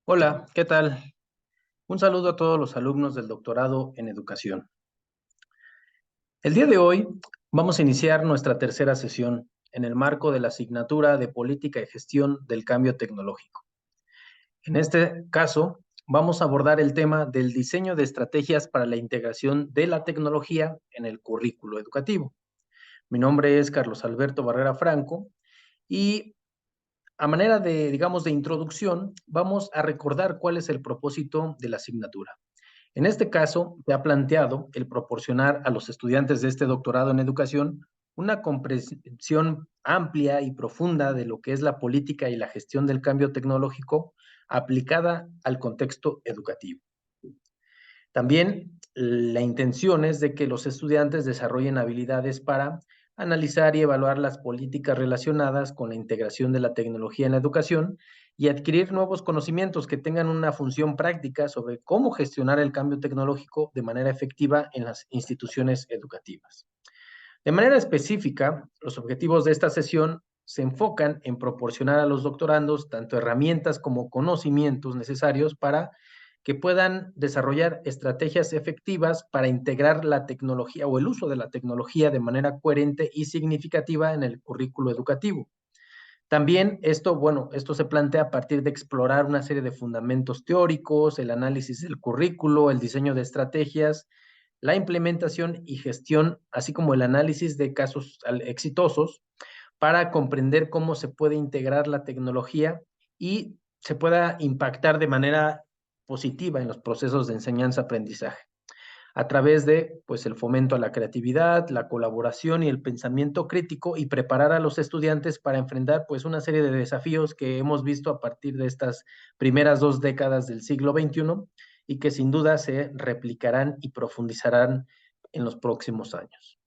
Hola, ¿qué tal? Un saludo a todos los alumnos del doctorado en educación. El día de hoy vamos a iniciar nuestra tercera sesión en el marco de la asignatura de Política y Gestión del Cambio Tecnológico. En este caso, vamos a abordar el tema del diseño de estrategias para la integración de la tecnología en el currículo educativo. Mi nombre es Carlos Alberto Barrera Franco y a manera de, digamos, de introducción, vamos a recordar cuál es el propósito de la asignatura. En este caso, se ha planteado el proporcionar a los estudiantes de este doctorado en educación una comprensión amplia y profunda de lo que es la política y la gestión del cambio tecnológico aplicada al contexto educativo. También la intención es de que los estudiantes desarrollen habilidades para analizar y evaluar las políticas relacionadas con la integración de la tecnología en la educación y adquirir nuevos conocimientos que tengan una función práctica sobre cómo gestionar el cambio tecnológico de manera efectiva en las instituciones educativas. De manera específica, los objetivos de esta sesión se enfocan en proporcionar a los doctorandos tanto herramientas como conocimientos necesarios para que puedan desarrollar estrategias efectivas para integrar la tecnología o el uso de la tecnología de manera coherente y significativa en el currículo educativo. También esto se plantea a partir de explorar una serie de fundamentos teóricos, el análisis del currículo, el diseño de estrategias, la implementación y gestión, así como el análisis de casos exitosos para comprender cómo se puede integrar la tecnología y se pueda impactar de manera positiva en los procesos de enseñanza-aprendizaje a través de pues el fomento a la creatividad, la colaboración y el pensamiento crítico y preparar a los estudiantes para enfrentar pues una serie de desafíos que hemos visto a partir de estas primeras 2 décadas del siglo XXI y que sin duda se replicarán y profundizarán en los próximos años.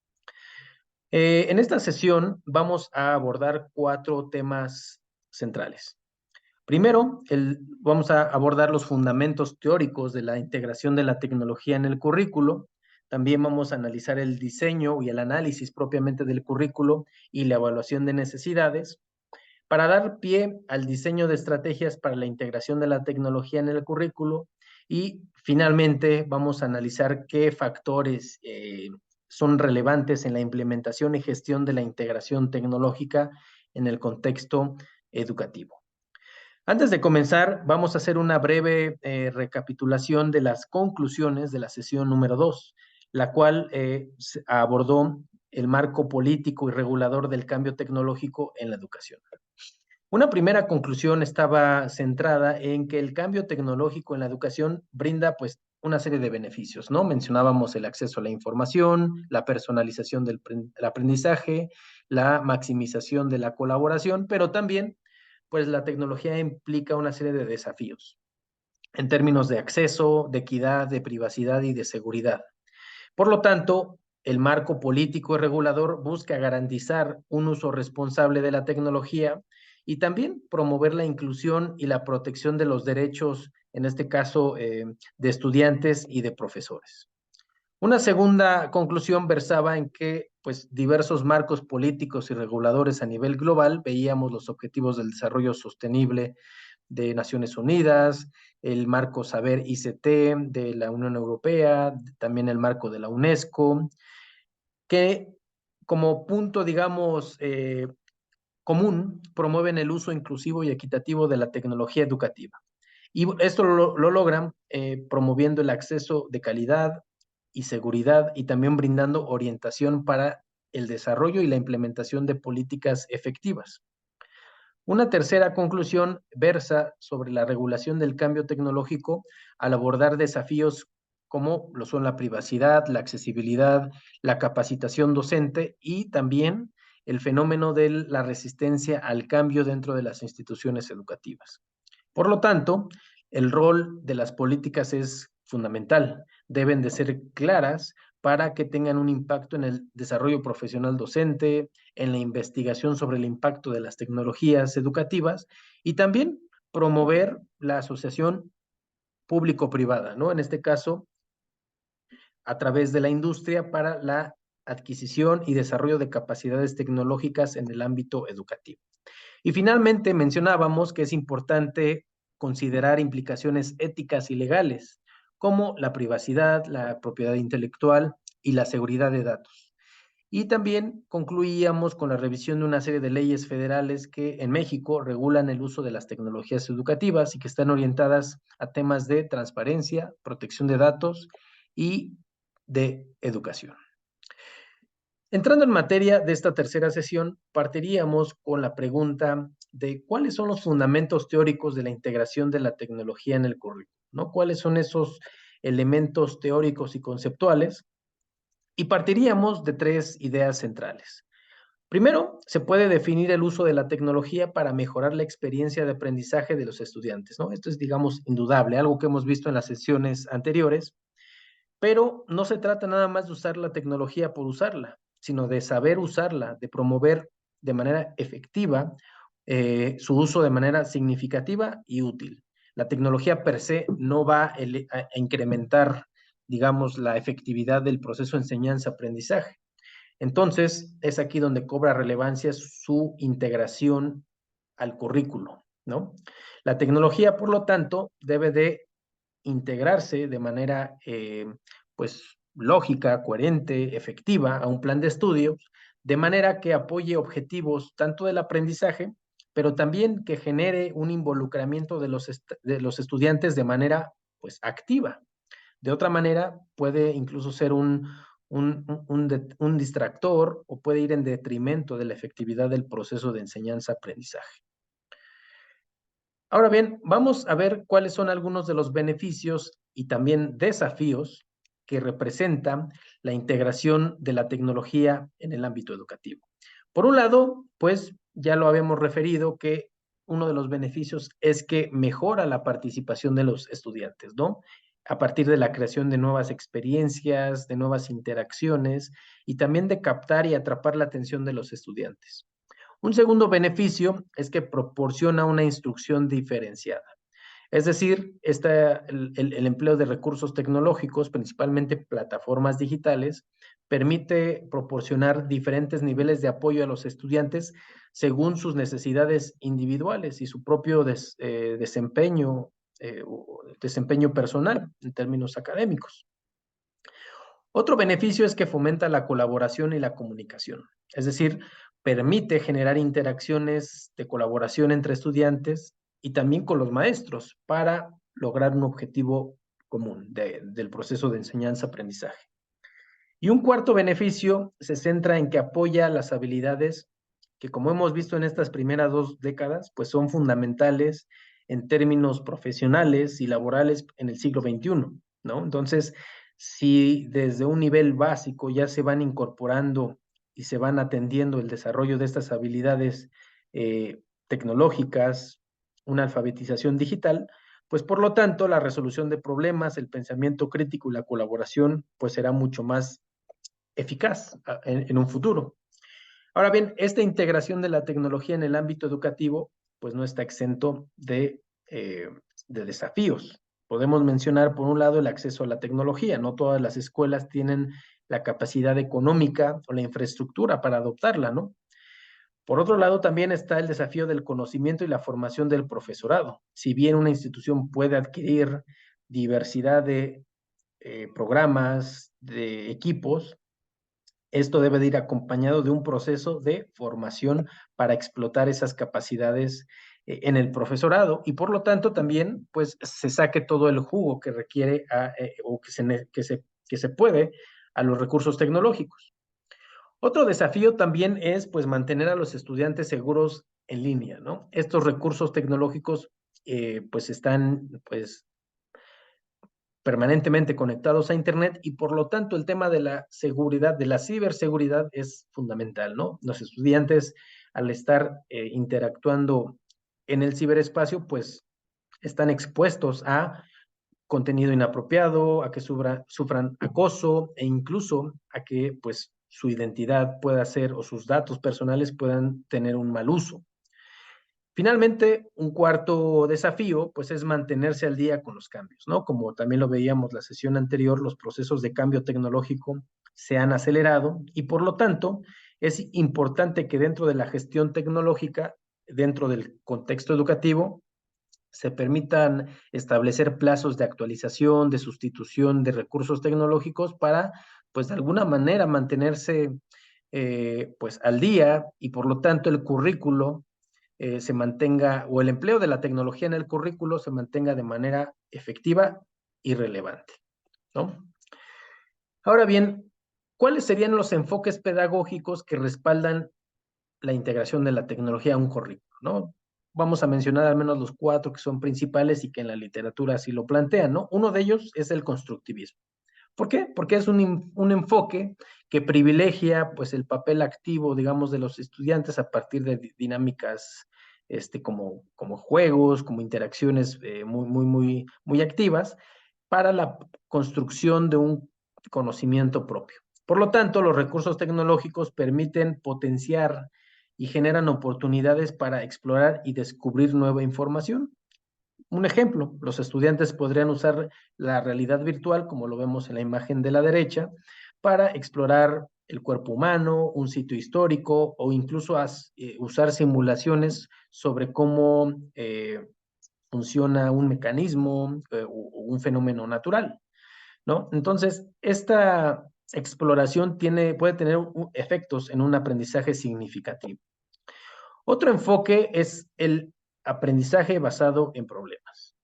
En esta sesión vamos a abordar 4 temas centrales. Primero, vamos a abordar los fundamentos teóricos de la integración de la tecnología en el currículo. También vamos a analizar el diseño y el análisis propiamente del currículo y la evaluación de necesidades para dar pie al diseño de estrategias para la integración de la tecnología en el currículo. Y finalmente vamos a analizar qué factores son relevantes en la implementación y gestión de la integración tecnológica en el contexto educativo. Antes de comenzar, vamos a hacer una breve recapitulación de las conclusiones de la sesión número 2, la cual abordó el marco político y regulador del cambio tecnológico en la educación. Una primera conclusión estaba centrada en que el cambio tecnológico en la educación brinda pues una serie de beneficios, ¿no? Mencionábamos el acceso a la información, la personalización del aprendizaje, la maximización de la colaboración, pero también pues la tecnología implica una serie de desafíos en términos de acceso, de equidad, de privacidad y de seguridad. Por lo tanto, el marco político y regulador busca garantizar un uso responsable de la tecnología y también promover la inclusión y la protección de los derechos, en este caso, de estudiantes y de profesores. Una segunda conclusión versaba en que pues, diversos marcos políticos y reguladores a nivel global, veíamos los objetivos del desarrollo sostenible de Naciones Unidas, el marco Saber ICT de la Unión Europea, también el marco de la UNESCO, que como punto, digamos, común, promueven el uso inclusivo y equitativo de la tecnología educativa. Y esto lo logran promoviendo el acceso de calidad y seguridad y también brindando orientación para el desarrollo y la implementación de políticas efectivas. Una tercera conclusión versa sobre la regulación del cambio tecnológico al abordar desafíos como lo son la privacidad, la accesibilidad, la capacitación docente y también el fenómeno de la resistencia al cambio dentro de las instituciones educativas. Por lo tanto, el rol de las políticas es fundamental. Deben de ser claras para que tengan un impacto en el desarrollo profesional docente, en la investigación sobre el impacto de las tecnologías educativas y también promover la asociación público-privada, ¿no? En este caso, a través de la industria para la adquisición y desarrollo de capacidades tecnológicas en el ámbito educativo. Y finalmente mencionábamos que es importante considerar implicaciones éticas y legales, como la privacidad, la propiedad intelectual y la seguridad de datos. Y también concluíamos con la revisión de una serie de leyes federales que en México regulan el uso de las tecnologías educativas y que están orientadas a temas de transparencia, protección de datos y de educación. Entrando en materia de esta tercera sesión, partiríamos con la pregunta de cuáles son los fundamentos teóricos de la integración de la tecnología en el currículo, ¿no? ¿Cuáles son esos elementos teóricos y conceptuales? Y partiríamos de tres ideas centrales. Primero, se puede definir el uso de la tecnología para mejorar la experiencia de aprendizaje de los estudiantes, ¿no? Esto es, digamos, indudable, algo que hemos visto en las sesiones anteriores, pero no se trata nada más de usar la tecnología por usarla, sino de saber usarla, de promover de manera efectiva su uso de manera significativa y útil. La tecnología per se no va a incrementar, digamos, la efectividad del proceso de enseñanza-aprendizaje. Entonces, es aquí donde cobra relevancia su integración al currículo, ¿no? La tecnología, por lo tanto, debe de integrarse de manera, pues, lógica, coherente, efectiva a un plan de estudios, de manera que apoye objetivos tanto del aprendizaje, pero también que genere un involucramiento de los estudiantes de manera, pues, activa. De otra manera, puede incluso ser un distractor o puede ir en detrimento de la efectividad del proceso de enseñanza-aprendizaje. Ahora bien, vamos a ver cuáles son algunos de los beneficios y también desafíos que representan la integración de la tecnología en el ámbito educativo. Por un lado, pues ya lo habíamos referido que uno de los beneficios es que mejora la participación de los estudiantes, ¿no? A partir de la creación de nuevas experiencias, de nuevas interacciones y también de captar y atrapar la atención de los estudiantes. Un segundo beneficio es que proporciona una instrucción diferenciada. Es decir, el empleo de recursos tecnológicos, principalmente plataformas digitales, permite proporcionar diferentes niveles de apoyo a los estudiantes según sus necesidades individuales y su propio desempeño personal en términos académicos. Otro beneficio es que fomenta la colaboración y la comunicación, es decir, permite generar interacciones de colaboración entre estudiantes y también con los maestros para lograr un objetivo común del proceso de enseñanza-aprendizaje. Y un cuarto beneficio se centra en que apoya las habilidades que, como hemos visto en estas primeras 2 décadas, pues son fundamentales en términos profesionales y laborales en el siglo XXI, ¿no? Entonces, si desde un nivel básico ya se van incorporando y se van atendiendo el desarrollo de estas habilidades tecnológicas, una alfabetización digital, pues por lo tanto la resolución de problemas, el pensamiento crítico y la colaboración pues será mucho más eficaz en un futuro. Ahora bien, esta integración de la tecnología en el ámbito educativo pues no está exento de desafíos. Podemos mencionar, por un lado, el acceso a la tecnología. No todas las escuelas tienen la capacidad económica o la infraestructura para adoptarla, ¿no? Por otro lado, también está el desafío del conocimiento y la formación del profesorado. Si bien una institución puede adquirir diversidad de programas, de equipos, esto debe de ir acompañado de un proceso de formación para explotar esas capacidades en el profesorado y por lo tanto también pues se saque todo el jugo que requiere o que se puede a los recursos tecnológicos. Otro desafío también es pues mantener a los estudiantes seguros en línea, ¿no? Estos recursos tecnológicos pues están pues permanentemente conectados a Internet y por lo tanto el tema de la seguridad, de la ciberseguridad es fundamental, ¿no? Los estudiantes al estar interactuando en el ciberespacio, pues están expuestos a contenido inapropiado, a que sufran acoso e incluso a que pues su identidad pueda ser o sus datos personales puedan tener un mal uso. Finalmente, un cuarto desafío, pues es mantenerse al día con los cambios, ¿no? Como también lo veíamos la sesión anterior, los procesos de cambio tecnológico se han acelerado y por lo tanto es importante que dentro de la gestión tecnológica, dentro del contexto educativo, se permitan establecer plazos de actualización, de sustitución de recursos tecnológicos para, pues de alguna manera, mantenerse pues al día y por lo tanto el currículo se mantenga, o el empleo de la tecnología en el currículo se mantenga de manera efectiva y relevante, ¿no? Ahora bien, ¿cuáles serían los enfoques pedagógicos que respaldan la integración de la tecnología a un currículo, ¿no? Vamos a mencionar al menos los 4 que son principales y que en la literatura así lo plantean, ¿no? Uno de ellos es el constructivismo. ¿Por qué? Porque es un enfoque que privilegia pues el papel activo, digamos, de los estudiantes a partir de dinámicas como juegos, como interacciones muy activas para la construcción de un conocimiento propio. Por lo tanto, los recursos tecnológicos permiten potenciar y generan oportunidades para explorar y descubrir nueva información. Un ejemplo, los estudiantes podrían usar la realidad virtual, como lo vemos en la imagen de la derecha, para explorar el cuerpo humano, un sitio histórico o incluso usar simulaciones sobre cómo funciona un mecanismo o un fenómeno natural, ¿no? Entonces, esta exploración puede tener efectos en un aprendizaje significativo. Otro enfoque es el aprendizaje basado en problemas.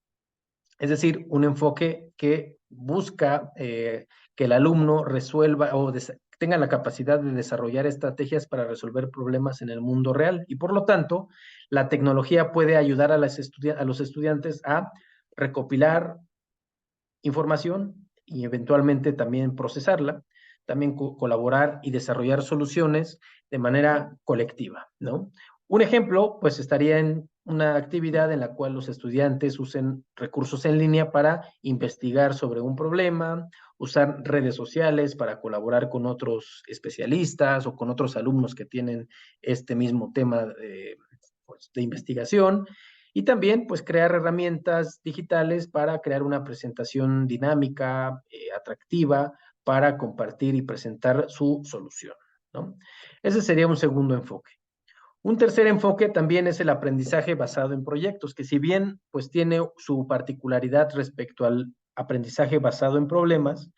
Es decir, un enfoque que busca que el alumno resuelva o tenga la capacidad de desarrollar estrategias para resolver problemas en el mundo real. Y por lo tanto, la tecnología puede ayudar a los estudiantes a recopilar información y eventualmente también procesarla, también colaborar y desarrollar soluciones de manera colectiva, ¿no? Un ejemplo, pues estaría en una actividad en la cual los estudiantes usen recursos en línea para investigar sobre un problema, usar redes sociales para colaborar con otros especialistas o con otros alumnos que tienen este mismo tema pues, de investigación, y también, pues, crear herramientas digitales para crear una presentación dinámica, atractiva, para compartir y presentar su solución, ¿no? Ese sería un segundo enfoque. Un tercer enfoque también es el aprendizaje basado en proyectos, que si bien, pues, tiene su particularidad respecto al aprendizaje basado en problemas,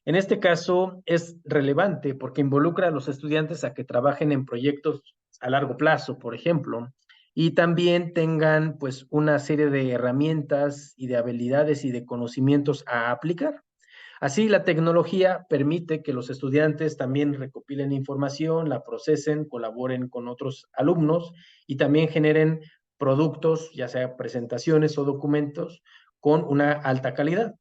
en este caso es relevante porque involucra a los estudiantes a que trabajen en proyectos a largo plazo, por ejemplo, y también tengan pues una serie de herramientas y de habilidades y de conocimientos a aplicar. Así, la tecnología permite que los estudiantes también recopilen información, la procesen, colaboren con otros alumnos y también generen productos, ya sea presentaciones o documentos, con una alta calidad.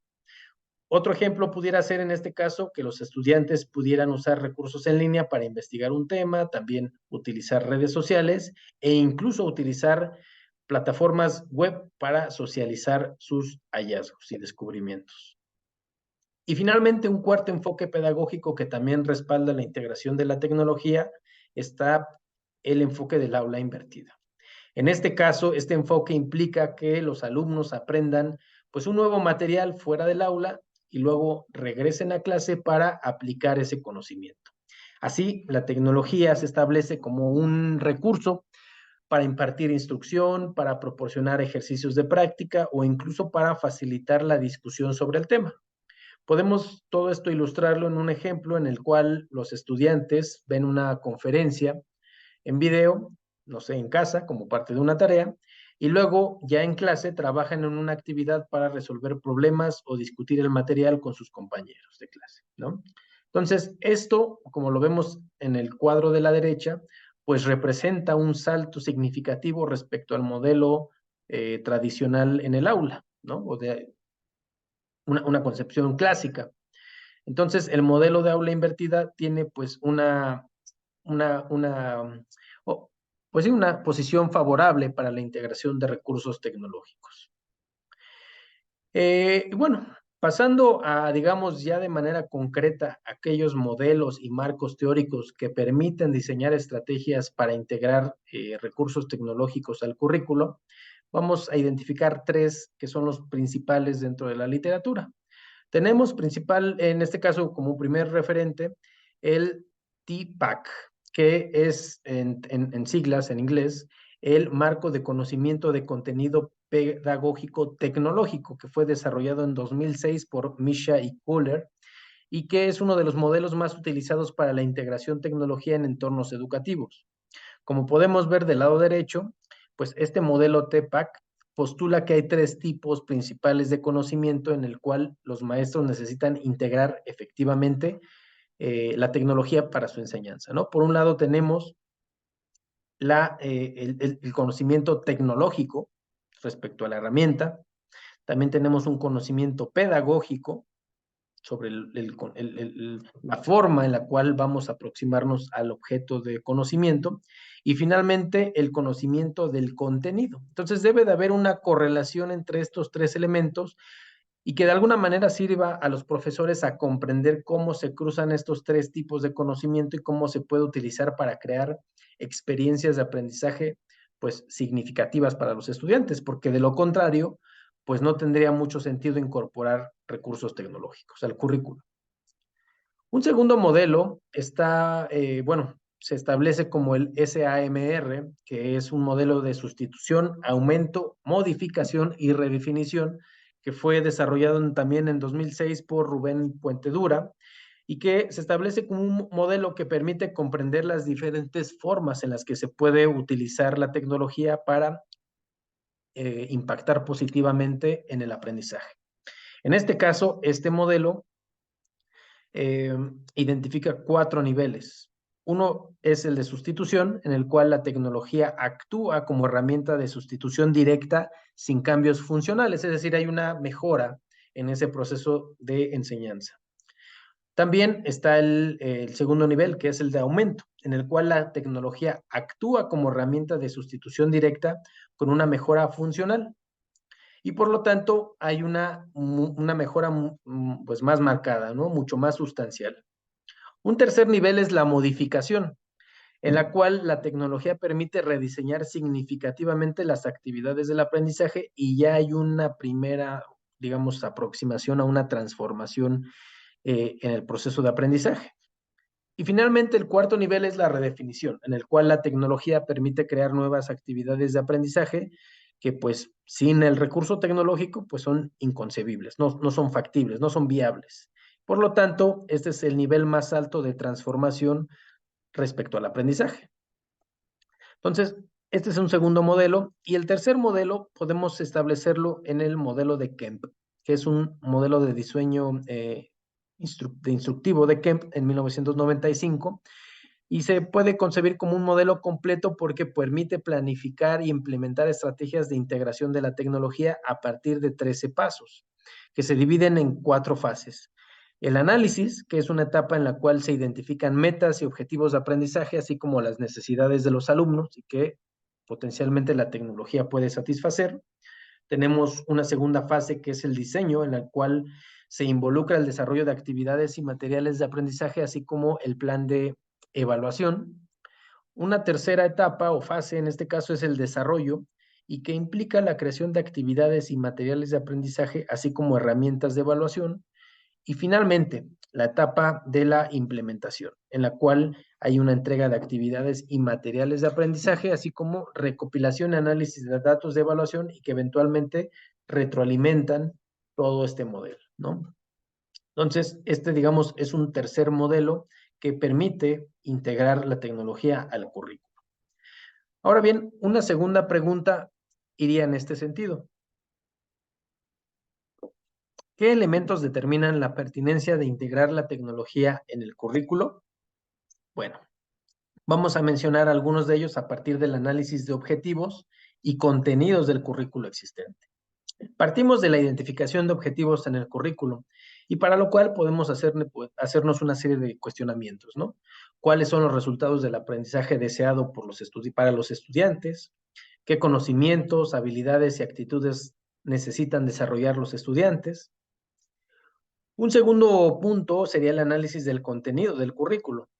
Otro ejemplo pudiera ser en este caso que los estudiantes pudieran usar recursos en línea para investigar un tema, también utilizar redes sociales e incluso utilizar plataformas web para socializar sus hallazgos y descubrimientos. Y finalmente, un cuarto enfoque pedagógico que también respalda la integración de la tecnología está el enfoque del aula invertida. En este caso, este enfoque implica que los alumnos aprendan pues un nuevo material fuera del aula y luego regresen a clase para aplicar ese conocimiento. Así, la tecnología se establece como un recurso para impartir instrucción, para proporcionar ejercicios de práctica o incluso para facilitar la discusión sobre el tema. Podemos todo esto ilustrarlo en un ejemplo en el cual los estudiantes ven una conferencia en video, no sé, en casa, como parte de una tarea, y luego ya en clase trabajan en una actividad para resolver problemas o discutir el material con sus compañeros de clase, ¿no? Entonces, esto, como lo vemos en el cuadro de la derecha, pues representa un salto significativo respecto al modelo tradicional en el aula, ¿no? O de una concepción clásica. Entonces, el modelo de aula invertida tiene pues una oh, pues sí, una posición favorable para la integración de recursos tecnológicos. Bueno, pasando a, digamos, ya de manera concreta, aquellos modelos y marcos teóricos que permiten diseñar estrategias para integrar recursos tecnológicos al currículo, vamos a identificar 3 que son los principales dentro de la literatura. Tenemos principal, en este caso, como primer referente, el TPACK, que es en siglas en inglés, el marco de conocimiento de contenido pedagógico tecnológico, que fue desarrollado en 2006 por Misha y Kohler, y que es uno de los modelos más utilizados para la integración tecnología en entornos educativos. Como podemos ver del lado derecho, pues este modelo TPAC postula que hay tres tipos principales de conocimiento en el cual los maestros necesitan integrar efectivamente la tecnología para su enseñanza, ¿no? Por un lado tenemos el conocimiento tecnológico respecto a la herramienta. También tenemos un conocimiento pedagógico sobre la forma en la cual vamos a aproximarnos al objeto de conocimiento, y finalmente el conocimiento del contenido. Entonces debe de haber una correlación entre estos tres elementos y que de alguna manera sirva a los profesores a comprender cómo se cruzan estos tres tipos de conocimiento y cómo se puede utilizar para crear experiencias de aprendizaje pues significativas para los estudiantes, porque de lo contrario, pues no tendría mucho sentido incorporar recursos tecnológicos al currículo. Un segundo modelo está, bueno, se establece como el SAMR, que es un modelo de sustitución, aumento, modificación y redefinición, que fue desarrollado también en 2006 por Rubén Puentedura, y que se establece como un modelo que permite comprender las diferentes formas en las que se puede utilizar la tecnología para impactar positivamente en el aprendizaje. En este caso, este modelo identifica 4 niveles. Uno es el de sustitución, en el cual la tecnología actúa como herramienta de sustitución directa sin cambios funcionales, es decir, hay una mejora en ese proceso de enseñanza. También está el segundo nivel, que es el de aumento, en el cual la tecnología actúa como herramienta de sustitución directa con una mejora funcional. Y por lo tanto hay una mejora pues más marcada, ¿no? Mucho más sustancial. Un tercer nivel es la modificación, en la cual la tecnología permite rediseñar significativamente las actividades del aprendizaje y ya hay una primera, digamos, aproximación a una transformación en el proceso de aprendizaje. Y finalmente, el cuarto nivel es la redefinición, en el cual la tecnología permite crear nuevas actividades de aprendizaje que pues sin el recurso tecnológico pues son inconcebibles, no son factibles, no son viables. Por lo tanto, este es el nivel más alto de transformación respecto al aprendizaje. Entonces, este es un segundo modelo, y el tercer modelo podemos establecerlo en el modelo de Kemp, que es un modelo de diseño instructivo de Kemp en 1995, y se puede concebir como un modelo completo porque permite planificar y implementar estrategias de integración de la tecnología a partir de 13 pasos, que se dividen en 4 fases. El análisis, que es una etapa en la cual se identifican metas y objetivos de aprendizaje, así como las necesidades de los alumnos y que potencialmente la tecnología puede satisfacer. Tenemos una segunda fase que es el diseño, en la cual se involucra el desarrollo de actividades y materiales de aprendizaje, así como el plan de evaluación. Una tercera etapa o fase, en este caso, es el desarrollo, y que implica la creación de actividades y materiales de aprendizaje, así como herramientas de evaluación. Y finalmente, la etapa de la implementación, en la cual hay una entrega de actividades y materiales de aprendizaje, así como recopilación y análisis de datos de evaluación y que eventualmente retroalimentan todo este modelo, ¿no? Entonces, este, digamos, es un tercer modelo que permite integrar la tecnología al currículo. Ahora bien, una segunda pregunta iría en este sentido. ¿Qué elementos determinan la pertinencia de integrar la tecnología en el currículo? Bueno, vamos a mencionar algunos de ellos a partir del análisis de objetivos y contenidos del currículo existente. Partimos de la identificación de objetivos en el currículo, y para lo cual podemos hacernos una serie de cuestionamientos, ¿no? ¿Cuáles son los resultados del aprendizaje deseado para los estudiantes? ¿Qué conocimientos, habilidades y actitudes necesitan desarrollar los estudiantes? Un segundo punto sería el análisis del contenido del currículo,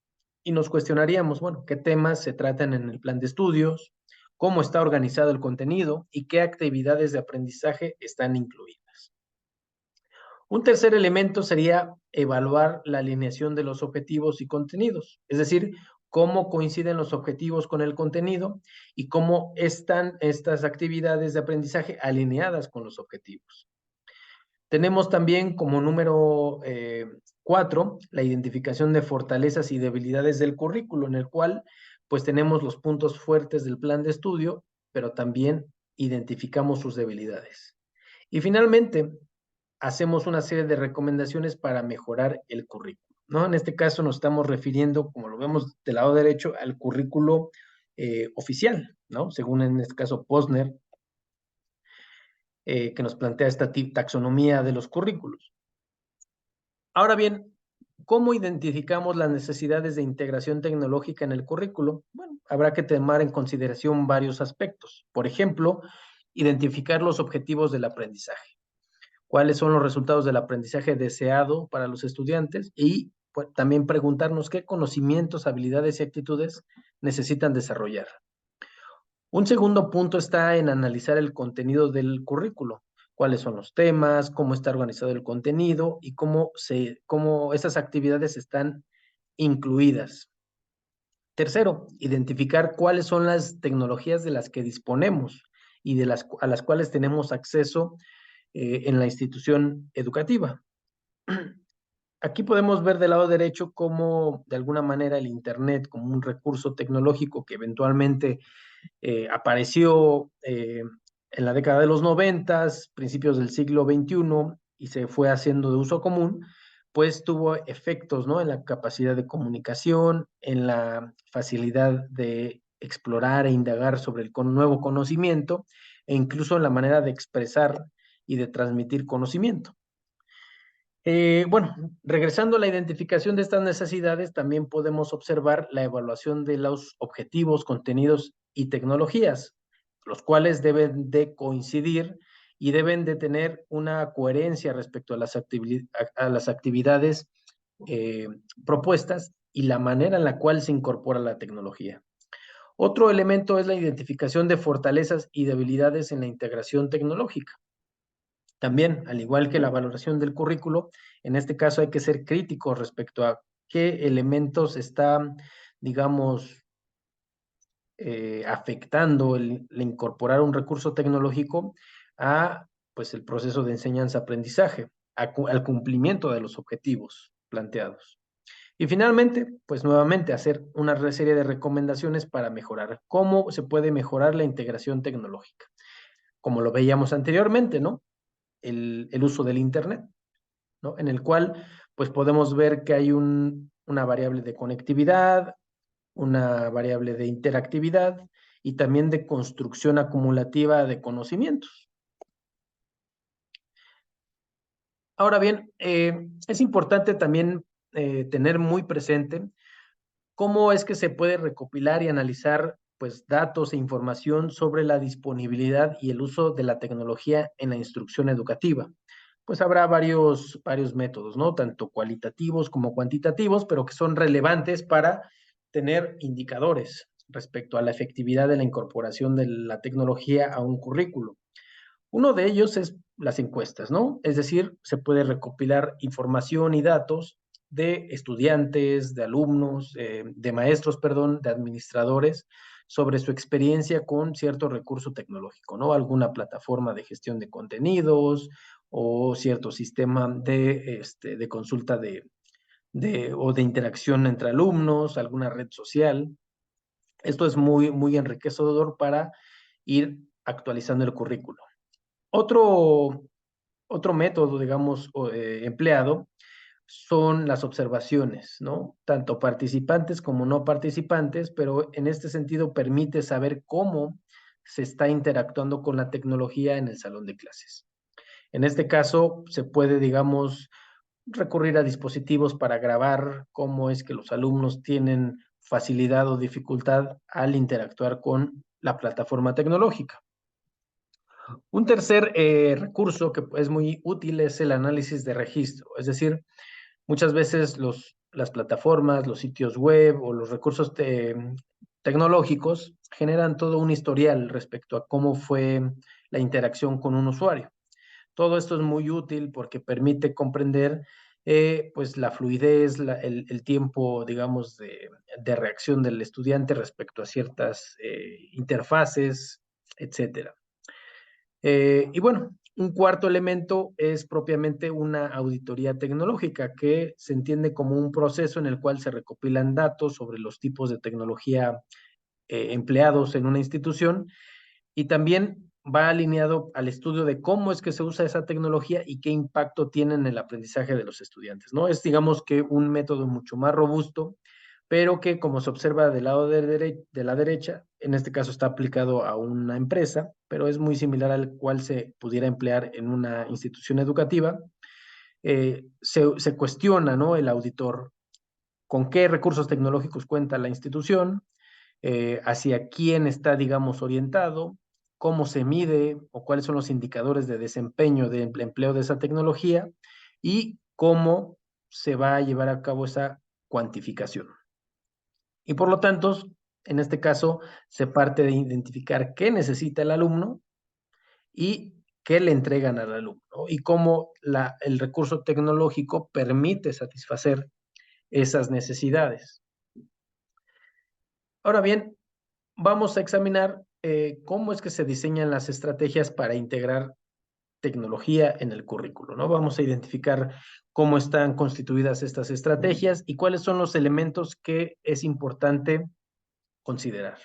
y nos cuestionaríamos, bueno, qué temas se tratan en el plan de estudios, cómo está organizado el contenido y qué actividades de aprendizaje están incluidas. Un tercer elemento sería evaluar la alineación de los objetivos y contenidos, es decir, cómo coinciden los objetivos con el contenido y cómo están estas actividades de aprendizaje alineadas con los objetivos. Tenemos también como número 4 la identificación de fortalezas y debilidades del currículo, en el cual pues tenemos los puntos fuertes del plan de estudio, pero también identificamos sus debilidades. Y finalmente, hacemos una serie de recomendaciones para mejorar el currículo, ¿no? En este caso nos estamos refiriendo, como lo vemos del lado derecho, al currículo oficial, ¿no? Según en este caso Posner, que nos plantea esta taxonomía de los currículos. Ahora bien, ¿cómo identificamos las necesidades de integración tecnológica en el currículo? Bueno, habrá que tomar en consideración varios aspectos. Por ejemplo, identificar los objetivos del aprendizaje. ¿Cuáles son los resultados del aprendizaje deseado para los estudiantes? Y pues, también preguntarnos qué conocimientos, habilidades y actitudes necesitan desarrollar. Un segundo punto está en analizar el contenido del currículo. Cuáles son los temas, cómo está organizado el contenido y cómo esas actividades están incluidas. Tercero, identificar cuáles son las tecnologías de las que disponemos y a las cuales tenemos acceso en la institución educativa. Aquí podemos ver del lado derecho cómo de alguna manera el Internet como un recurso tecnológico que eventualmente apareció en la década de los 90, principios del siglo XXI, y se fue haciendo de uso común, pues tuvo efectos, ¿no? En la capacidad de comunicación, en la facilidad de explorar e indagar sobre el nuevo conocimiento, e incluso en la manera de expresar y de transmitir conocimiento. Bueno, regresando a la identificación de estas necesidades, también podemos observar la evaluación de los objetivos, contenidos y tecnologías, los cuales deben de coincidir y deben de tener una coherencia respecto a las actividades propuestas y la manera en la cual se incorpora la tecnología. Otro elemento es la identificación de fortalezas y debilidades en la integración tecnológica. También, al igual que la valoración del currículo, en este caso hay que ser críticos respecto a qué elementos están, digamos, afectando el incorporar un recurso tecnológico a, pues, el proceso de enseñanza-aprendizaje, al cumplimiento de los objetivos planteados. Y finalmente, pues nuevamente hacer una serie de recomendaciones para mejorar. ¿Cómo se puede mejorar la integración tecnológica? Como lo veíamos anteriormente, ¿no? El uso del Internet, ¿no? En el cual pues podemos ver que hay una variable de conectividad, una variable de interactividad y también de construcción acumulativa de conocimientos. Ahora bien, es importante también tener muy presente cómo es que se puede recopilar y analizar pues datos e información sobre la disponibilidad y el uso de la tecnología en la instrucción educativa. Pues habrá varios métodos, ¿no? Tanto cualitativos como cuantitativos, pero que son relevantes para tener indicadores respecto a la efectividad de la incorporación de la tecnología a un currículo. Uno de ellos es las encuestas, ¿no? Es decir, se puede recopilar información y datos de estudiantes, de alumnos, de maestros, perdón, de administradores, sobre su experiencia con cierto recurso tecnológico, ¿no? Alguna plataforma de gestión de contenidos o cierto sistema de consulta o de interacción entre alumnos, alguna red social. Esto es muy, muy enriquecedor para ir actualizando el currículo. Otro método, digamos, empleado son las observaciones, ¿no? Tanto participantes como no participantes, pero en este sentido permite saber cómo se está interactuando con la tecnología en el salón de clases. En este caso, se puede, digamos, recurrir a dispositivos para grabar cómo es que los alumnos tienen facilidad o dificultad al interactuar con la plataforma tecnológica. Un tercer recurso que es muy útil es el análisis de registro, es decir, muchas veces las plataformas, los sitios web o los recursos tecnológicos generan todo un historial respecto a cómo fue la interacción con un usuario. Todo esto es muy útil porque permite comprender pues la fluidez, el tiempo, digamos, de reacción del estudiante respecto a ciertas interfaces, etcétera. Y bueno, un cuarto elemento es propiamente una auditoría tecnológica, que se entiende como un proceso en el cual se recopilan datos sobre los tipos de tecnología empleados en una institución, y también va alineado al estudio de cómo es que se usa esa tecnología y qué impacto tiene en el aprendizaje de los estudiantes, ¿no? Es, digamos, que un método mucho más robusto, pero que, como se observa del lado de la derecha, en este caso está aplicado a una empresa, pero es muy similar al cual se pudiera emplear en una institución educativa. Se cuestiona, ¿no?, el auditor con qué recursos tecnológicos cuenta la institución, hacia quién está, digamos, orientado, cómo se mide o cuáles son los indicadores de desempeño de empleo de esa tecnología, y cómo se va a llevar a cabo esa cuantificación. Y por lo tanto, en este caso, se parte de identificar qué necesita el alumno y qué le entregan al alumno, ¿no?, y cómo el recurso tecnológico permite satisfacer esas necesidades. Ahora bien, vamos a examinar cómo es que se diseñan las estrategias para integrar tecnología en el currículo, ¿no? Vamos a identificar cómo están constituidas estas estrategias y cuáles son los elementos que es importante considerar.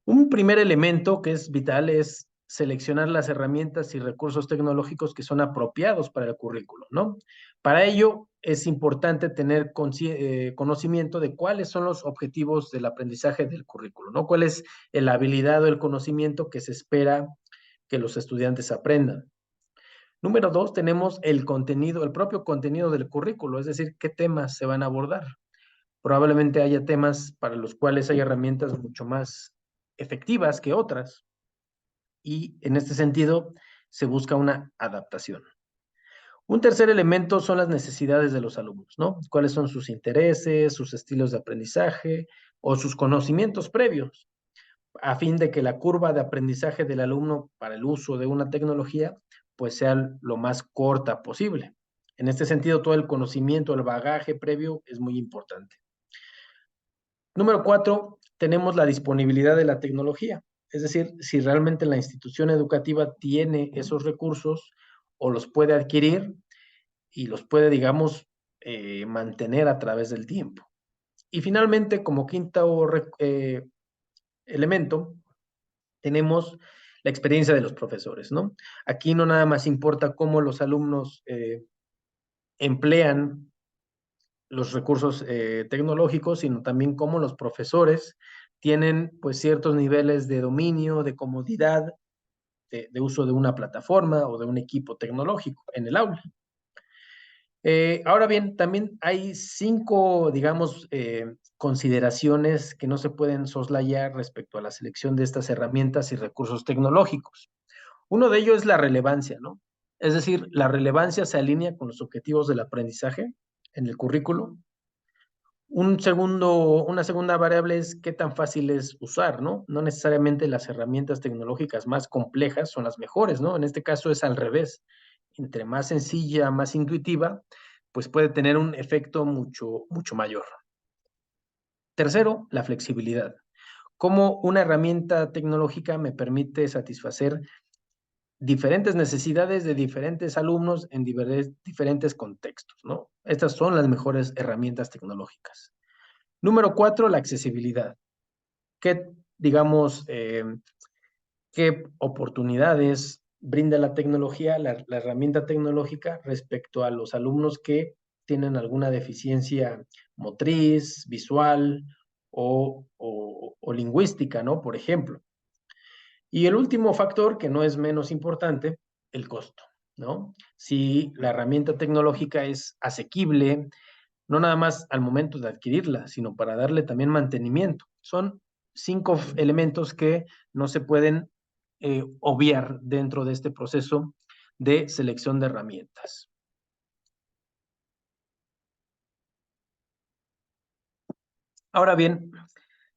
Un primer elemento que es vital es seleccionar las herramientas y recursos tecnológicos que son apropiados para el currículo, ¿no? Para ello es importante tener conocimiento de cuáles son los objetivos del aprendizaje del currículo, ¿no? Cuál es la habilidad o el conocimiento que se espera que los estudiantes aprendan. Número 2, tenemos el contenido, el propio contenido del currículo, es decir, qué temas se van a abordar. Probablemente haya temas para los cuales hay herramientas mucho más efectivas que otras, y en este sentido se busca una adaptación. Un tercer elemento son las necesidades de los alumnos, ¿no? ¿Cuáles son sus intereses, sus estilos de aprendizaje o sus conocimientos previos, a fin de que la curva de aprendizaje del alumno para el uso de una tecnología pues sea lo más corta posible? En este sentido, todo el conocimiento, el bagaje previo es muy importante. Número 4, tenemos la disponibilidad de la tecnología. Es decir, si realmente la institución educativa tiene esos recursos o los puede adquirir y los puede, digamos, mantener a través del tiempo. Y finalmente, como quinto elemento, tenemos la experiencia de los profesores, ¿no? Aquí no nada más importa cómo los alumnos emplean los recursos tecnológicos, sino también cómo los profesores tienen pues ciertos niveles de dominio, de comodidad, de uso de una plataforma o de un equipo tecnológico en el aula. Ahora bien, también hay 5, digamos, consideraciones que no se pueden soslayar respecto a la selección de estas herramientas y recursos tecnológicos. Uno de ellos es la relevancia, ¿no? Es decir, la relevancia se alinea con los objetivos del aprendizaje en el currículo. Una segunda variable es qué tan fácil es usar, ¿no? No necesariamente las herramientas tecnológicas más complejas son las mejores, ¿no? En este caso es al revés. Entre más sencilla, más intuitiva, pues puede tener un efecto mucho mayor. Tercero, la flexibilidad. Cómo una herramienta tecnológica me permite satisfacer diferentes necesidades de diferentes alumnos en diferentes contextos, ¿no? Estas son las mejores herramientas tecnológicas. Número 4, la accesibilidad. ¿Qué, digamos, qué oportunidades brinda la tecnología, la herramienta tecnológica respecto a los alumnos que tienen alguna deficiencia motriz, visual o lingüística, ¿no? Por ejemplo. Y el último factor, que no es menos importante, el costo, ¿no? Si la herramienta tecnológica es asequible, no nada más al momento de adquirirla, sino para darle también mantenimiento. Son 5 elementos que no se pueden obviar dentro de este proceso de selección de herramientas. Ahora bien,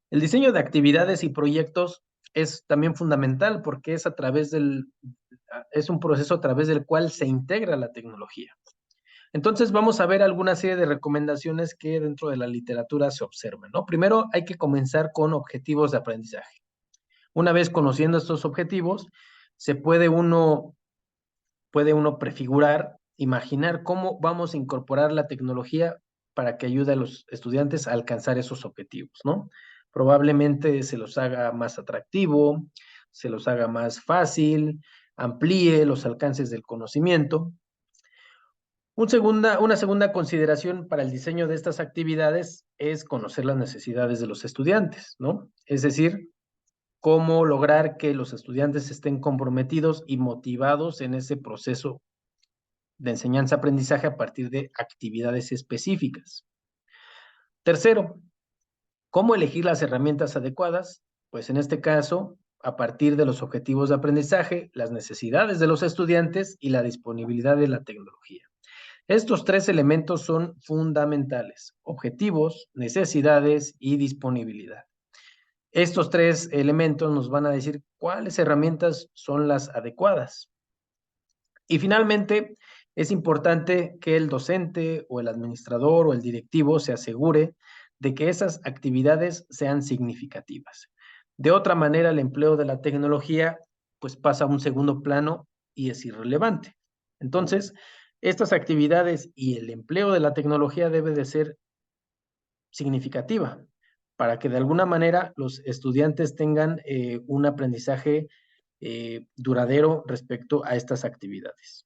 el diseño de actividades y proyectos es también fundamental porque es un proceso a través del cual se integra la tecnología. Entonces vamos a ver alguna serie de recomendaciones que dentro de la literatura se observan, ¿no? Primero hay que comenzar con objetivos de aprendizaje. Una vez conociendo estos objetivos, se puede uno prefigurar, imaginar cómo vamos a incorporar la tecnología para que ayude a los estudiantes a alcanzar esos objetivos, ¿no? Probablemente se los haga más atractivo, se los haga más fácil, amplíe los alcances del conocimiento. Una segunda consideración para el diseño de estas actividades es conocer las necesidades de los estudiantes, ¿no? Es decir, cómo lograr que los estudiantes estén comprometidos y motivados en ese proceso de enseñanza-aprendizaje a partir de actividades específicas. Tercero, ¿cómo elegir las herramientas adecuadas? Pues en este caso, a partir de los objetivos de aprendizaje, las necesidades de los estudiantes y la disponibilidad de la tecnología. Estos tres elementos son fundamentales: objetivos, necesidades y disponibilidad. Estos tres elementos nos van a decir cuáles herramientas son las adecuadas. Y finalmente, es importante que el docente o el administrador o el directivo se asegure de que esas actividades sean significativas. De otra manera, el empleo de la tecnología pues pasa a un segundo plano y es irrelevante. Entonces, estas actividades y el empleo de la tecnología debe de ser significativa para que de alguna manera los estudiantes tengan un aprendizaje duradero respecto a estas actividades.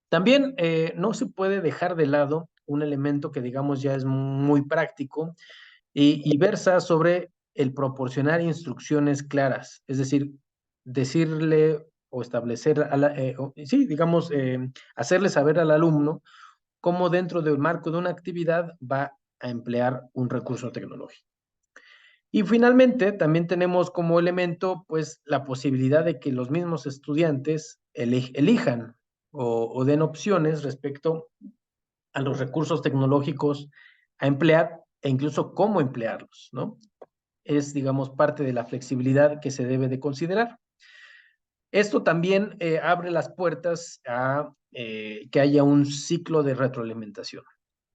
También no se puede dejar de lado un elemento que digamos ya es muy práctico y versa sobre el proporcionar instrucciones claras, es decir, decirle o establecer, sí, digamos, hacerle saber al alumno cómo dentro del marco de una actividad va a emplear un recurso tecnológico. Y finalmente, también tenemos como elemento, pues, la posibilidad de que los mismos estudiantes elijan o den opciones respecto a los recursos tecnológicos a emplear e incluso cómo emplearlos, ¿no? Es, digamos, parte de la flexibilidad que se debe de considerar. Esto también abre las puertas a que haya un ciclo de retroalimentación.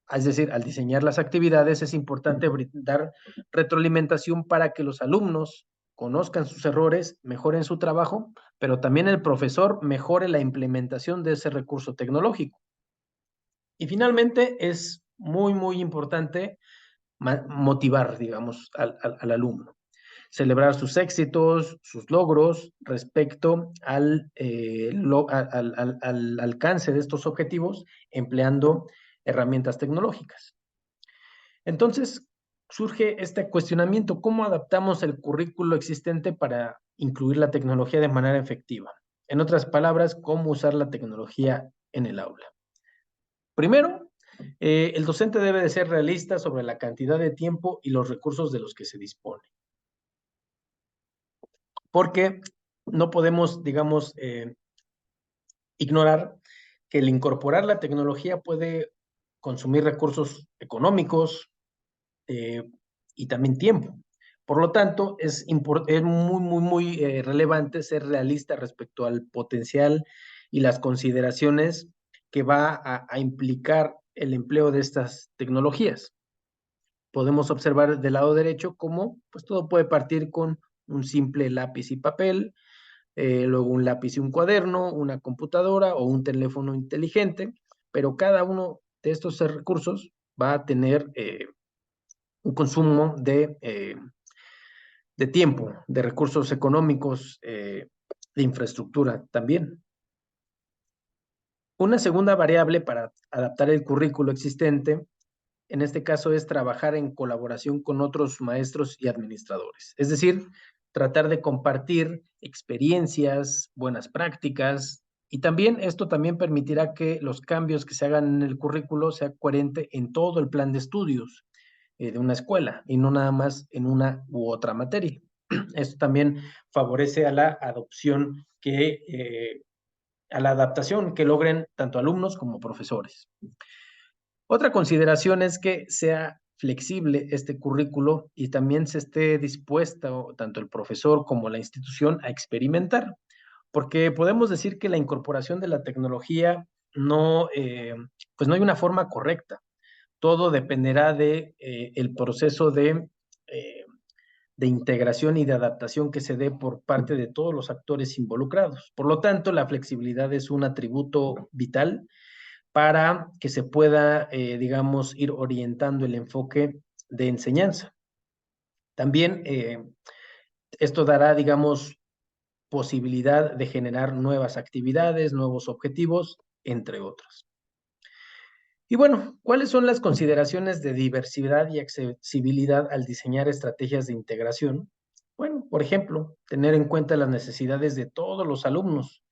Es decir, al diseñar las actividades es importante brindar retroalimentación para que los alumnos conozcan sus errores, mejoren su trabajo, pero también el profesor mejore la implementación de ese recurso tecnológico. Y finalmente es muy importante motivar, digamos, al alumno. Celebrar sus éxitos, sus logros respecto al alcance de estos objetivos empleando herramientas tecnológicas. Entonces, surge este cuestionamiento: ¿cómo adaptamos el currículo existente para incluir la tecnología de manera efectiva? En otras palabras, ¿cómo usar la tecnología en el aula? Primero, el docente debe de ser realista sobre la cantidad de tiempo y los recursos de los que se dispone. Porque no podemos, digamos, ignorar que el incorporar la tecnología puede consumir recursos económicos y también tiempo. Por lo tanto, es muy relevante ser realista respecto al potencial y las consideraciones que va a implicar el empleo de estas tecnologías. Podemos observar del lado derecho cómo pues, todo puede partir con un simple lápiz y papel, luego un lápiz y un cuaderno, una computadora o un teléfono inteligente, pero cada uno de estos recursos va a tener un consumo de tiempo, de recursos económicos, de infraestructura también. Una segunda variable para adaptar el currículo existente, en este caso, es trabajar en colaboración con otros maestros y administradores. Es decir, tratar de compartir experiencias, buenas prácticas, y también esto también permitirá que los cambios que se hagan en el currículo sean coherentes en todo el plan de estudios de una escuela y no nada más en una u otra materia. Esto también favorece a la adopción a la adaptación que logren tanto alumnos como profesores. Otra consideración es que sea flexible este currículo y también se esté dispuesta tanto el profesor como la institución a experimentar, porque podemos decir que la incorporación de la tecnología no, pues no hay una forma correcta. Todo dependerá de el proceso de integración y de adaptación que se dé por parte de todos los actores involucrados. Por lo tanto, la flexibilidad es un atributo vital para que se pueda, digamos, ir orientando el enfoque de enseñanza. También esto dará, digamos, posibilidad de generar nuevas actividades, nuevos objetivos, entre otros. Y bueno, ¿cuáles son las consideraciones de diversidad y accesibilidad al diseñar estrategias de integración? Bueno, por ejemplo, tener en cuenta las necesidades de todos los alumnos.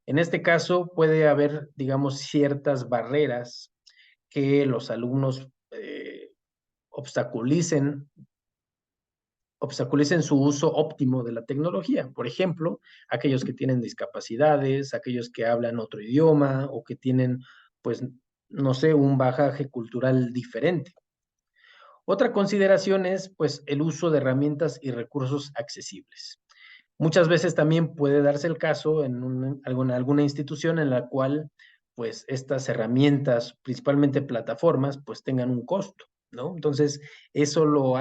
En este caso, puede haber, digamos, ciertas barreras que los alumnos obstaculicen su uso óptimo de la tecnología. Por ejemplo, aquellos que tienen discapacidades, aquellos que hablan otro idioma o que tienen, pues, no sé, un bagaje cultural diferente. Otra consideración es, pues, el uso de herramientas y recursos accesibles. Muchas veces también puede darse el caso en alguna institución en la cual, pues, estas herramientas, principalmente plataformas, pues, tengan un costo, ¿no? Entonces, eso lo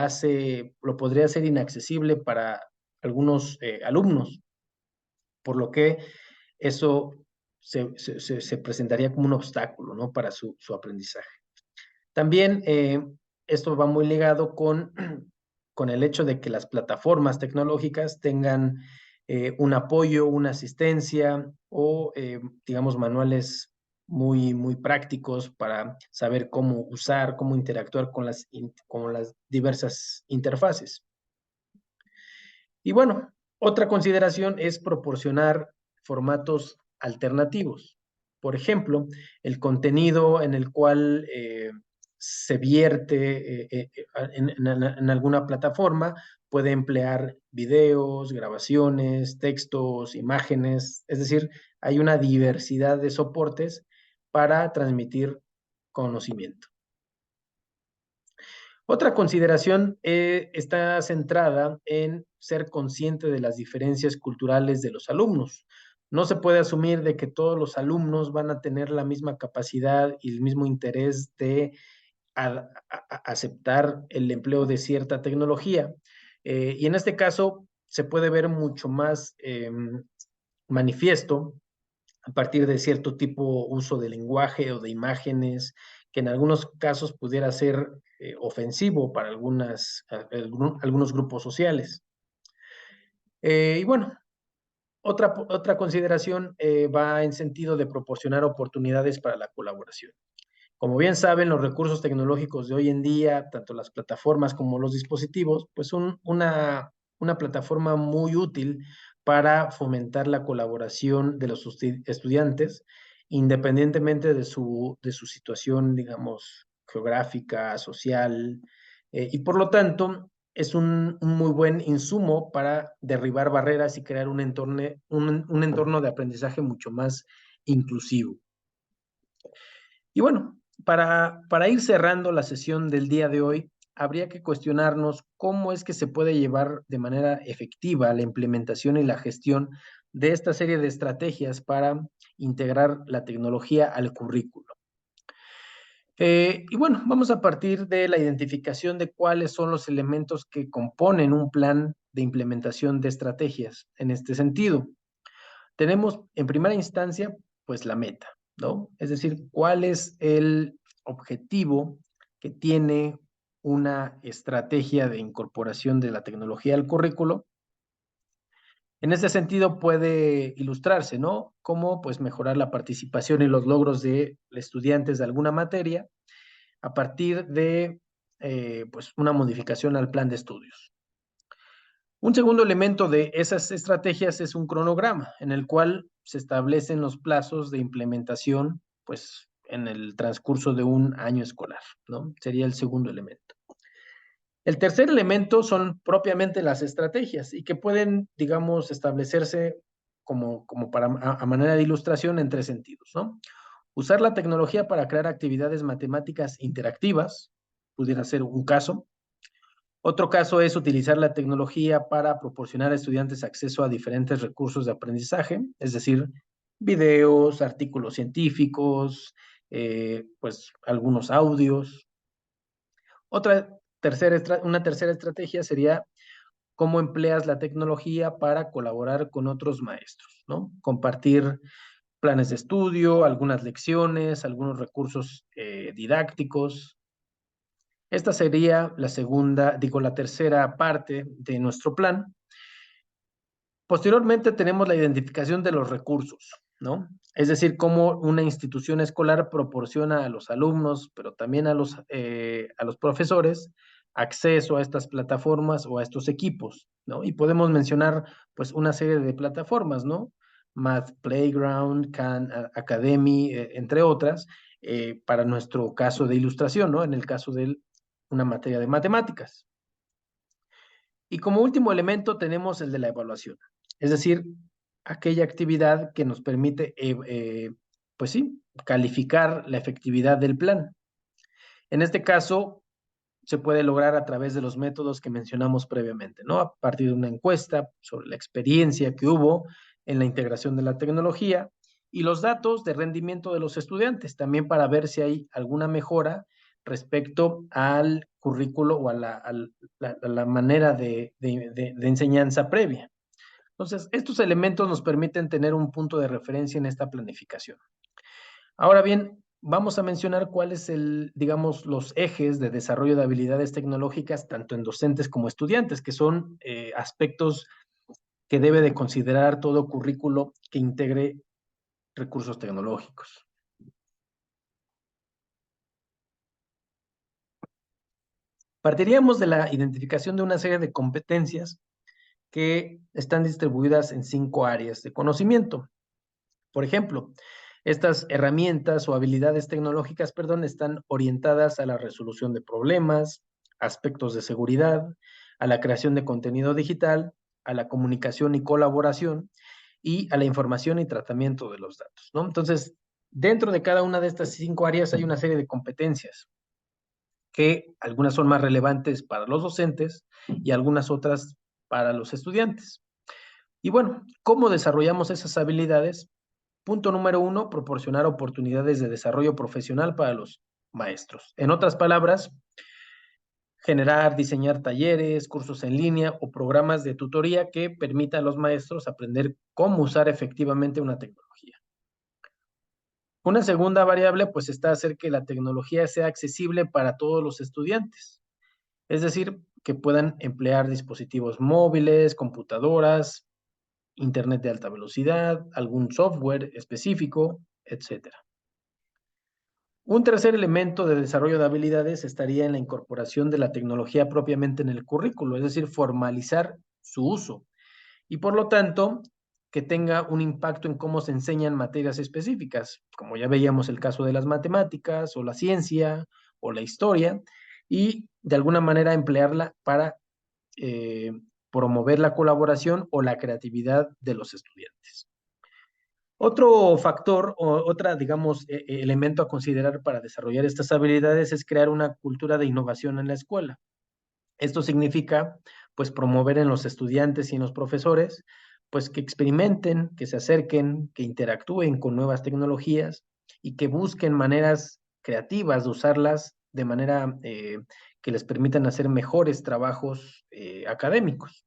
podría hacer inaccesible para algunos alumnos, por lo que eso se presentaría como un obstáculo, ¿no? Para su aprendizaje. También esto va muy ligado con el hecho de que las plataformas tecnológicas tengan un apoyo, una asistencia o, digamos, manuales muy prácticos para saber cómo usar, cómo interactuar con las diversas interfaces. Y bueno, otra consideración es proporcionar formatos alternativos. Por ejemplo, el contenido en el cual se vierte en alguna plataforma puede emplear videos, grabaciones, textos, imágenes, es decir, hay una diversidad de soportes para transmitir conocimiento. Otra consideración está centrada en ser consciente de las diferencias culturales de los alumnos. No se puede asumir de que todos los alumnos van a tener la misma capacidad y el mismo interés de aceptar el empleo de cierta tecnología. Y en este caso se puede ver mucho más manifiesto a partir de cierto tipo uso de lenguaje o de imágenes, que en algunos casos pudiera ser ofensivo para algunos grupos sociales. Y bueno, otra consideración va en sentido de proporcionar oportunidades para la colaboración. Como bien saben, los recursos tecnológicos de hoy en día, tanto las plataformas como los dispositivos, pues son una plataforma muy útil para fomentar la colaboración de los estudiantes, independientemente de su situación, digamos, geográfica, social, y por lo tanto es un muy buen insumo para derribar barreras y crear un entorno de aprendizaje mucho más inclusivo. Y bueno, para ir cerrando la sesión del día de hoy, habría que cuestionarnos cómo es que se puede llevar de manera efectiva la implementación y la gestión de esta serie de estrategias para integrar la tecnología al currículo. Y bueno, vamos a partir de la identificación de cuáles son los elementos que componen un plan de implementación de estrategias en este sentido. Tenemos en primera instancia, pues la meta, ¿no? Es decir, cuál es el objetivo que tiene una estrategia de incorporación de la tecnología al currículo. En ese sentido puede ilustrarse, ¿no? Cómo pues mejorar la participación y los logros de estudiantes de alguna materia a partir de pues una modificación al plan de estudios. Un segundo elemento de esas estrategias es un cronograma en el cual se establecen los plazos de implementación, pues, en el transcurso de un año escolar, ¿no? Sería el segundo elemento. El tercer elemento son propiamente las estrategias y que pueden, digamos, establecerse como para, a manera de ilustración en tres sentidos, ¿no? Usar la tecnología para crear actividades matemáticas interactivas, pudiera ser un caso. Otro caso es utilizar la tecnología para proporcionar a estudiantes acceso a diferentes recursos de aprendizaje, es decir, videos, artículos científicos, pues algunos audios. Una tercera estrategia sería cómo empleas la tecnología para colaborar con otros maestros, ¿no? Compartir planes de estudio, algunas lecciones, algunos recursos didácticos. Esta sería la tercera parte de nuestro plan. Posteriormente tenemos la identificación de los recursos, ¿no? Es decir, cómo una institución escolar proporciona a los alumnos, pero también a los profesores, acceso a estas plataformas o a estos equipos, ¿no? Y podemos mencionar, pues, una serie de plataformas, ¿no? Math Playground, Khan Academy, entre otras, para nuestro caso de ilustración, ¿no? En el caso de una materia de matemáticas. Y como último elemento tenemos el de la evaluación, es decir, aquella actividad que nos permite, pues sí, calificar la efectividad del plan. En este caso, se puede lograr a través de los métodos que mencionamos previamente, ¿no? A partir de una encuesta sobre la experiencia que hubo en la integración de la tecnología y los datos de rendimiento de los estudiantes, también para ver si hay alguna mejora respecto al currículo o a la manera de enseñanza previa. Entonces, estos elementos nos permiten tener un punto de referencia en esta planificación. Ahora bien, vamos a mencionar cuáles digamos, los ejes de desarrollo de habilidades tecnológicas, tanto en docentes como estudiantes, que son aspectos que debe de considerar todo currículo que integre recursos tecnológicos. Partiríamos de la identificación de una serie de competencias que están distribuidas en 5 áreas de conocimiento. Por ejemplo, estas herramientas o habilidades tecnológicas, perdón, están orientadas a la resolución de problemas, aspectos de seguridad, a la creación de contenido digital, a la comunicación y colaboración y a la información y tratamiento de los datos, ¿no? Entonces, dentro de cada una de estas 5 áreas hay una serie de competencias que algunas son más relevantes para los docentes y algunas otras para los estudiantes. Y bueno, ¿cómo desarrollamos esas habilidades? Punto número 1, proporcionar oportunidades de desarrollo profesional para los maestros. En otras palabras, generar, diseñar talleres, cursos en línea o programas de tutoría que permitan a los maestros aprender cómo usar efectivamente una tecnología. Una segunda variable, pues, está hacer que la tecnología sea accesible para todos los estudiantes. Es decir, que puedan emplear dispositivos móviles, computadoras, internet de alta velocidad, algún software específico, etcétera. Un tercer elemento de desarrollo de habilidades estaría en la incorporación de la tecnología propiamente en el currículo, es decir, formalizar su uso y por lo tanto que tenga un impacto en cómo se enseñan materias específicas, como ya veíamos el caso de las matemáticas o la ciencia o la historia, y de alguna manera emplearla para promover la colaboración o la creatividad de los estudiantes. Otro factor o digamos, elemento a considerar para desarrollar estas habilidades es crear una cultura de innovación en la escuela. Esto significa, pues, promover en los estudiantes y en los profesores, pues, que experimenten, que se acerquen, que interactúen con nuevas tecnologías y que busquen maneras creativas de usarlas de manera que les permitan hacer mejores trabajos académicos.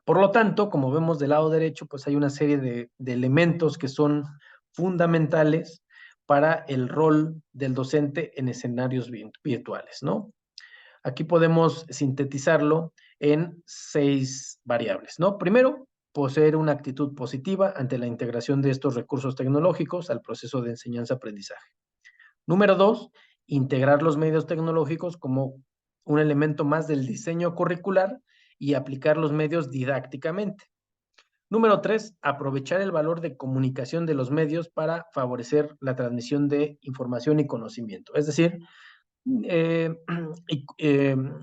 Por lo tanto, como vemos del lado derecho, pues hay una serie de elementos que son fundamentales para el rol del docente en escenarios virtuales, ¿no? Aquí podemos sintetizarlo en 6 variables, ¿no? Primero, poseer una actitud positiva ante la integración de estos recursos tecnológicos al proceso de enseñanza-aprendizaje. Número 2, integrar los medios tecnológicos como un elemento más del diseño curricular y aplicar los medios didácticamente. Número 3, aprovechar el valor de comunicación de los medios para favorecer la transmisión de información y conocimiento. Es decir, eh,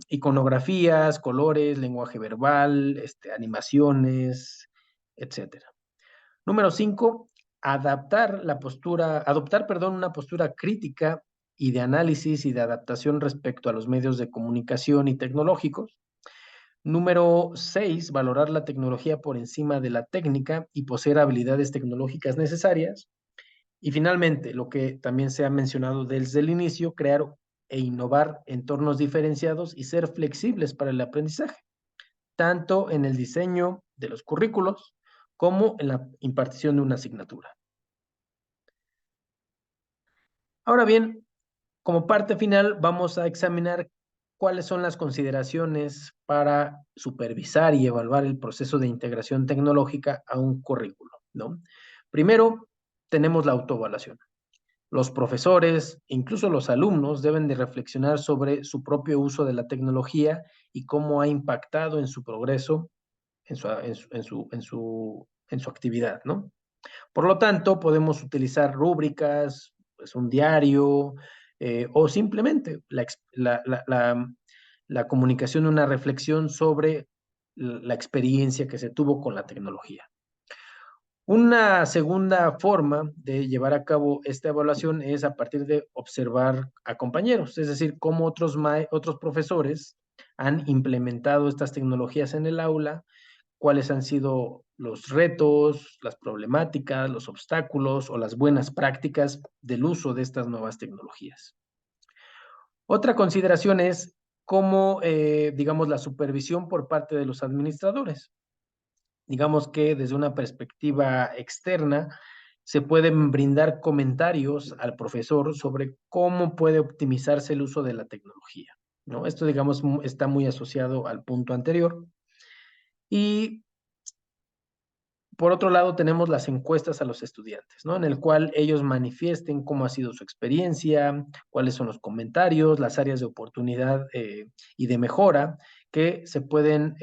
iconografías, colores, lenguaje verbal, animaciones, etcétera. Número 5, adoptar una postura crítica y de análisis y de adaptación respecto a los medios de comunicación y tecnológicos. Número 6, valorar la tecnología por encima de la técnica y poseer habilidades tecnológicas necesarias. Y finalmente, lo que también se ha mencionado desde el inicio, crear e innovar entornos diferenciados y ser flexibles para el aprendizaje, tanto en el diseño de los currículos como en la impartición de una asignatura. Ahora bien, como parte final, vamos a examinar cuáles son las consideraciones para supervisar y evaluar el proceso de integración tecnológica a un currículo, ¿no? Primero, tenemos la autoevaluación. Los profesores, incluso los alumnos, deben de reflexionar sobre su propio uso de la tecnología y cómo ha impactado en su progreso, en su actividad, ¿no? Por lo tanto, podemos utilizar rúbricas, pues un diario, o simplemente la comunicación de una reflexión sobre la experiencia que se tuvo con la tecnología. Una segunda forma de llevar a cabo esta evaluación es a partir de observar a compañeros, es decir, cómo otros profesores han implementado estas tecnologías en el aula, cuáles han sido los retos, las problemáticas, los obstáculos o las buenas prácticas del uso de estas nuevas tecnologías. Otra consideración es cómo, digamos, la supervisión por parte de los administradores. Digamos que desde una perspectiva externa se pueden brindar comentarios al profesor sobre cómo puede optimizarse el uso de la tecnología, ¿no? Esto, digamos, está muy asociado al punto anterior. Y por otro lado, tenemos las encuestas a los estudiantes, ¿no? En el cual ellos manifiesten cómo ha sido su experiencia, cuáles son los comentarios, las áreas de oportunidad y de mejora que se pueden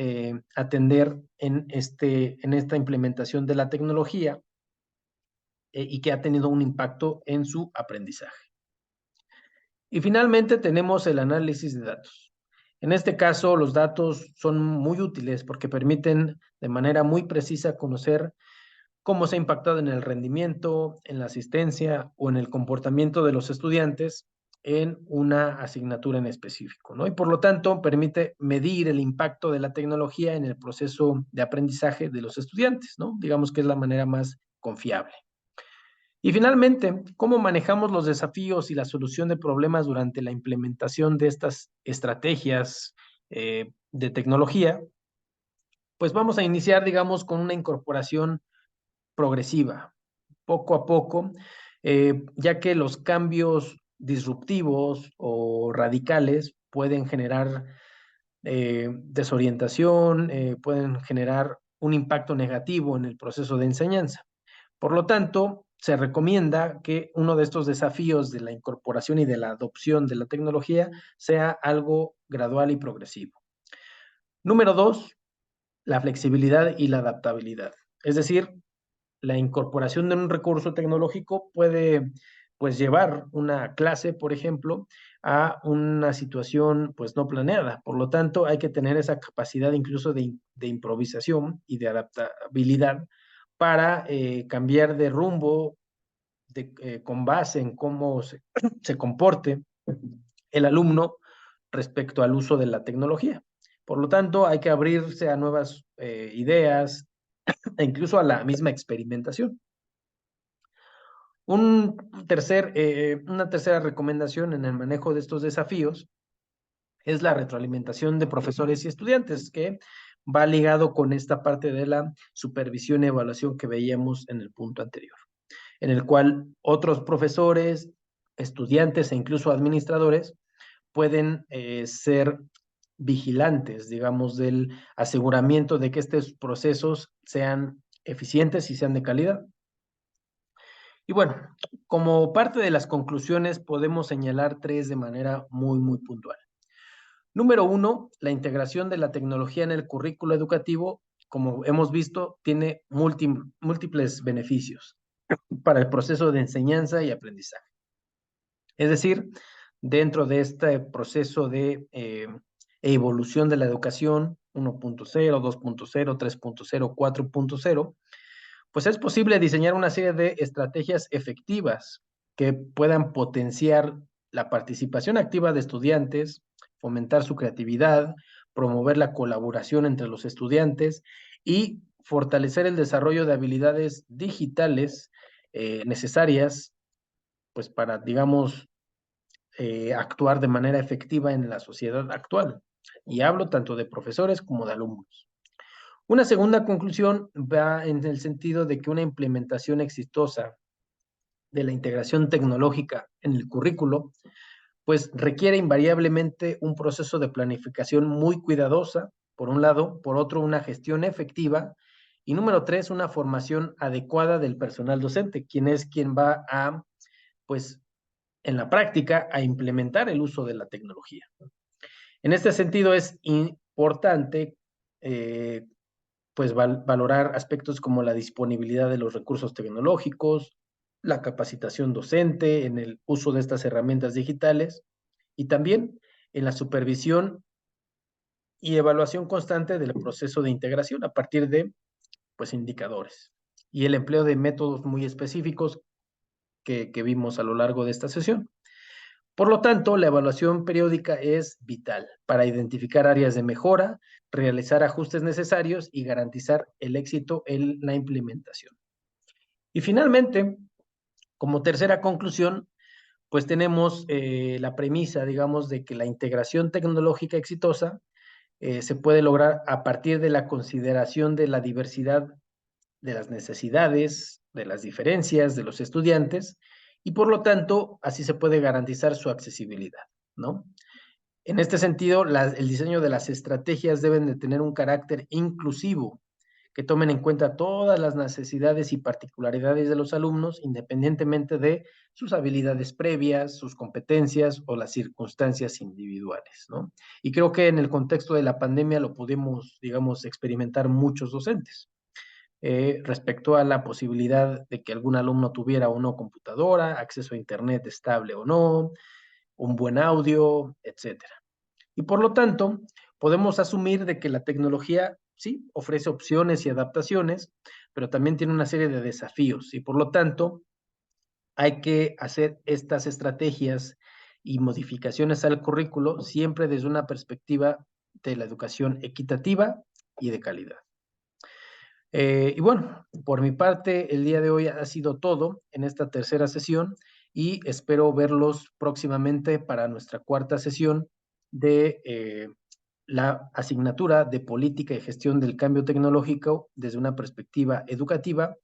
atender en esta implementación de la tecnología y que ha tenido un impacto en su aprendizaje. Y finalmente tenemos el análisis de datos. En este caso, los datos son muy útiles porque permiten de manera muy precisa conocer cómo se ha impactado en el rendimiento, en la asistencia o en el comportamiento de los estudiantes en una asignatura en específico, ¿no? Y por lo tanto, permite medir el impacto de la tecnología en el proceso de aprendizaje de los estudiantes, ¿no? Digamos que es la manera más confiable. Y finalmente, ¿cómo manejamos los desafíos y la solución de problemas durante la implementación de estas estrategias de tecnología? Pues vamos a iniciar, digamos, con una incorporación progresiva, poco a poco, ya que los cambios disruptivos o radicales pueden generar desorientación, pueden generar un impacto negativo en el proceso de enseñanza. Por lo tanto, se recomienda que uno de estos desafíos de la incorporación y de la adopción de la tecnología sea algo gradual y progresivo. Número 2, la flexibilidad y la adaptabilidad. Es decir, la incorporación de un recurso tecnológico puede, pues, llevar una clase, por ejemplo, a una situación, pues, no planeada. Por lo tanto, hay que tener esa capacidad incluso de improvisación y de adaptabilidad para cambiar de rumbo con base en cómo se comporte el alumno respecto al uso de la tecnología. Por lo tanto, hay que abrirse a nuevas ideas e incluso a la misma experimentación. Una tercera recomendación en el manejo de estos desafíos es la retroalimentación de profesores y estudiantes, que va ligado con esta parte de la supervisión y evaluación que veíamos en el punto anterior, en el cual otros profesores, estudiantes e incluso administradores pueden ser vigilantes, digamos, del aseguramiento de que estos procesos sean eficientes y sean de calidad. Y bueno, como parte de las conclusiones podemos señalar tres de manera muy, muy puntual. Número 1, la integración de la tecnología en el currículo educativo, como hemos visto, tiene múltiples beneficios para el proceso de enseñanza y aprendizaje. Es decir, dentro de este proceso de evolución de la educación 1.0, 2.0, 3.0, 4.0, pues es posible diseñar una serie de estrategias efectivas que puedan potenciar la participación activa de estudiantes, fomentar su creatividad, promover la colaboración entre los estudiantes y fortalecer el desarrollo de habilidades digitales necesarias, pues para, digamos, actuar de manera efectiva en la sociedad actual. Y hablo tanto de profesores como de alumnos. Una segunda conclusión va en el sentido de que una implementación exitosa de la integración tecnológica en el currículo, pues requiere invariablemente un proceso de planificación muy cuidadosa, por un lado, por otro, una gestión efectiva, y número tres, una formación adecuada del personal docente, quien va a, pues, en la práctica, a implementar el uso de la tecnología. En este sentido, es importante pues valorar aspectos como la disponibilidad de los recursos tecnológicos, la capacitación docente en el uso de estas herramientas digitales y también en la supervisión y evaluación constante del proceso de integración a partir de pues indicadores y el empleo de métodos muy específicos que vimos a lo largo de esta sesión. Por lo tanto, la evaluación periódica es vital para identificar áreas de mejora, realizar ajustes necesarios y garantizar el éxito en la implementación. Y finalmente, como tercera conclusión, pues tenemos la premisa, digamos, de que la integración tecnológica exitosa se puede lograr a partir de la consideración de la diversidad de las necesidades, de las diferencias de los estudiantes y por lo tanto así se puede garantizar su accesibilidad, ¿no? En este sentido, el diseño de las estrategias deben de tener un carácter inclusivo que tomen en cuenta todas las necesidades y particularidades de los alumnos, independientemente de sus habilidades previas, sus competencias o las circunstancias individuales, ¿no? Y creo que en el contexto de la pandemia lo pudimos, digamos, experimentar muchos docentes respecto a la posibilidad de que algún alumno tuviera o no computadora, acceso a internet estable o no, un buen audio, etcétera. Y por lo tanto, podemos asumir de que la tecnología sí ofrece opciones y adaptaciones, pero también tiene una serie de desafíos y por lo tanto hay que hacer estas estrategias y modificaciones al currículo siempre desde una perspectiva de la educación equitativa y de calidad. Y bueno, por mi parte, el día de hoy ha sido todo en esta tercera sesión y espero verlos próximamente para nuestra cuarta sesión de la asignatura de Política y Gestión del Cambio Tecnológico desde una perspectiva educativa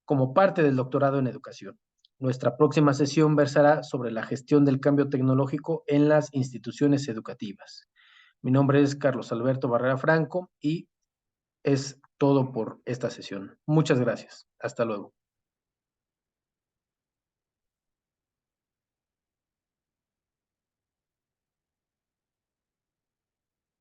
como parte del doctorado en educación. Nuestra próxima sesión versará sobre la gestión del cambio tecnológico en las instituciones educativas. Mi nombre es Carlos Alberto Barrera Franco y es todo por esta sesión. Muchas gracias. Hasta luego.